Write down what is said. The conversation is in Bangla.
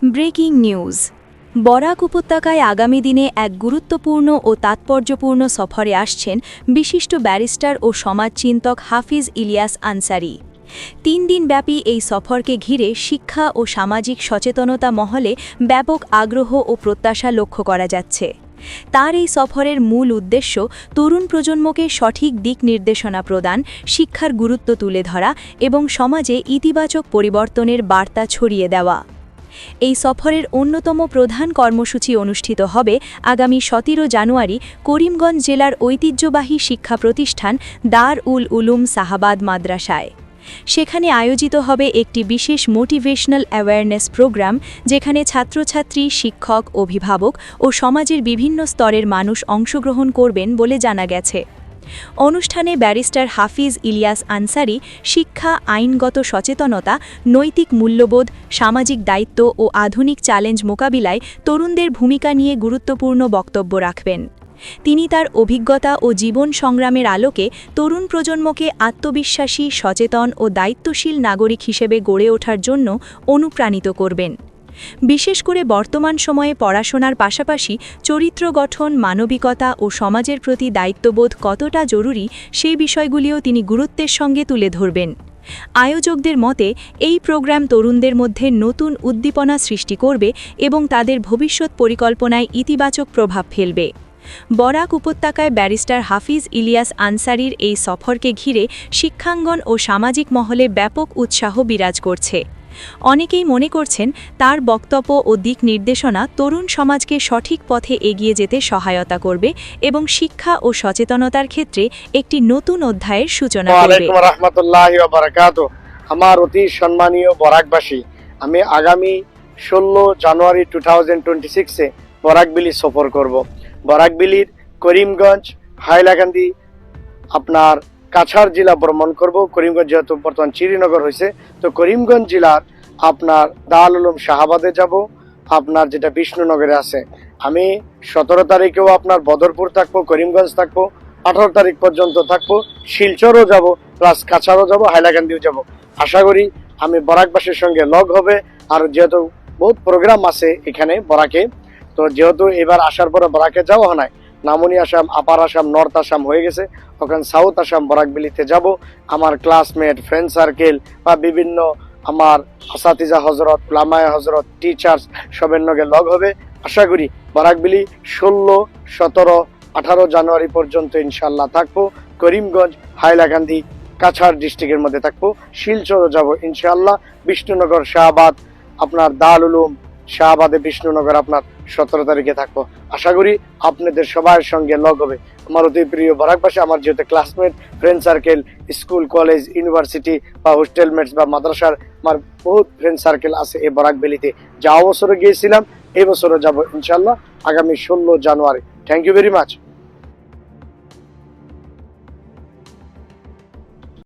Breaking news. বরাক উপত্যকায় আগামী দিনে এক গুরুত্বপূর্ণ ও তাৎপর্যপূর্ণ সফরে আসছেন বিশিষ্ট ব্যারিস্টার ও সমাজচিন্তক হাফিজ ইলিয়াস আনসারী। ৩ দিনব্যাপী এই সফরকে ঘিরে শিক্ষা ও সামাজিক সচেতনতা মহলে ব্যাপক আগ্রহ ও প্রত্যাশা লক্ষ্য করা যাচ্ছে। তার এই সফরের মূল উদ্দেশ্য তরুণ প্রজন্মকে সঠিক দিক নির্দেশনা প্রদান, শিক্ষার গুরুত্ব তুলে ধরা এবং সমাজে ইতিবাচক পরিবর্তনের বার্তা ছড়িয়ে দেওয়া। এই সফরের অন্যতম প্রধান কর্মসূচি অনুষ্ঠিত হবে আগামী ১৭ জানুয়ারি করিমগঞ্জ জেলার ঐতিহ্যবাহী শিক্ষা প্রতিষ্ঠান দার উল উলুম সাহাবাদ মাদ্রাসায়। সেখানে আয়োজিত হবে একটি বিশেষ মোটিভেশনাল অ্যাওয়ারনেস প্রোগ্রাম, যেখানে ছাত্রছাত্রী, শিক্ষক, অভিভাবক ও সমাজের বিভিন্ন স্তরের মানুষ অংশগ্রহণ করবেন বলে জানা গেছে। অনুষ্ঠানে ব্যারিস্টার হাফিজ ইলিয়াস আনসারী শিক্ষা, আইনগত সচেতনতা, নৈতিক মূল্যবোধ, সামাজিক দায়িত্ব ও আধুনিক চ্যালেঞ্জ মোকাবিলায় তরুণদের ভূমিকা নিয়ে গুরুত্বপূর্ণ বক্তব্য রাখবেন। তিনি তার অভিজ্ঞতা ও জীবন সংগ্রামের আলোকে তরুণ প্রজন্মকে আত্মবিশ্বাসী, সচেতন ও দায়িত্বশীল নাগরিক হিসেবে গড়ে ওঠার জন্য অনুপ্রাণিত করবেন। বিশেষ করে বর্তমান সময়ে পড়াশোনার পাশাপাশি চরিত্র গঠন, মানবিকতা ও সমাজের প্রতি দায়িত্ববোধ কতটা জরুরি সেই বিষয়গুলিও তিনি গুরুত্বের সঙ্গে তুলে ধরবেন। আয়োজকদের মতে এই প্রোগ্রাম তরুণদের মধ্যে নতুন উদ্দীপনা সৃষ্টি করবে এবং তাদের ভবিষ্যৎ পরিকল্পনায় ইতিবাচক প্রভাব ফেলবে। বরাক উপত্যকায় ব্যারিস্টার হাফিজ ইলিয়াস আনসারীর এই সফরকে ঘিরে শিক্ষাঙ্গন ও সামাজিক মহলে ব্যাপক উৎসাহ বিরাজ করছে। অনেকেই মনে করছেন তার বক্তব্য ও দিক নির্দেশনা তরুণ সমাজকে সঠিক পথে এগিয়ে যেতে সহায়তা করবে এবং শিক্ষা ও সচেতনতার ক্ষেত্রে একটি নতুন অধ্যায়ের সূচনা করবে। ওয়ালাইকুম রাহমাতুল্লাহি ওয়া বারাকাতুহু। আমার অতি সম্মানীয় বরাকবাসী, আমি আগামী 16 জানুয়ারি 2026 বরাকবিলি সফর করব। বরাকবিলির করিমগঞ্জ, হাইলাকান্দি, আপনার কাছাড় জেলা ভ্রমণ করব। করিমগঞ্জ যেহেতু বর্তমান শ্রীনগর হয়েছে, তো করিমগঞ্জ জেলার আপনার দারুল উলুম শাহাবাদে যাব, আপনার যেটা বিষ্ণুনগরে আছে। আমি 17 তারিখেও আপনার বদরপুর থাকবো, করিমগঞ্জ থাকবো, 18 তারিখ পর্যন্ত থাকবো, শিলচরও যাব, প্লাস কাছাড়ও যাব, হাইলাকান্দিও যাব। আশা করি আমি বরাকবাসীর সঙ্গে লগ হবে। আর যেহেতু বহুত প্রোগ্রাম আছে এখানে বরাকে, তো যেহেতু এবার আসার পরে বরাকে যাওয়া হয় নাই, নামনি আসাম, আপার আসাম, নর্থ আসাম হয়ে গেছে, ওখানে সাউথ আসাম বরাকবিলিতে যাব। আমার ক্লাসমেট, ফ্রেন্ড সার্কেল বা বিভিন্ন আমার আসাতিজা হজরত, উলামায়ে হজরত, টিচার্স সবের নগে লগ হবে। আশা করি বরাকবিলি 16, 17, 18 জানুয়ারি পর্যন্ত ইনশাল্লাহ থাকবো। করিমগঞ্জ, হাইলাকান্দি, কাছাড় ডিস্ট্রিক্টের মধ্যে থাকবো, শিলচরও যাব ইনশাল্লাহ। বিষ্ণুনগর, শাহবাদ, আপনার দারুল উলুম শাহবাদে বিষ্ণুনগর আপনার 17 তারিখে থাকবো। আশা করি আপনাদের সবার সঙ্গে লগ হবে। আমার অতি প্রিয় বরাকবাসী, আমার যেহেতু classmate, friend circle, school, college, university বা হোস্টেলমেটস বা মাদ্রাসার আমার বহুত ফ্রেন্ড সার্কেল আছে এই বরাকবেলিতে। যাওয়া বছরও গিয়েছিলাম, এই বছরও যাব ইনশাল্লাহ আগামী 16 জানুয়ারি। Thank you very much.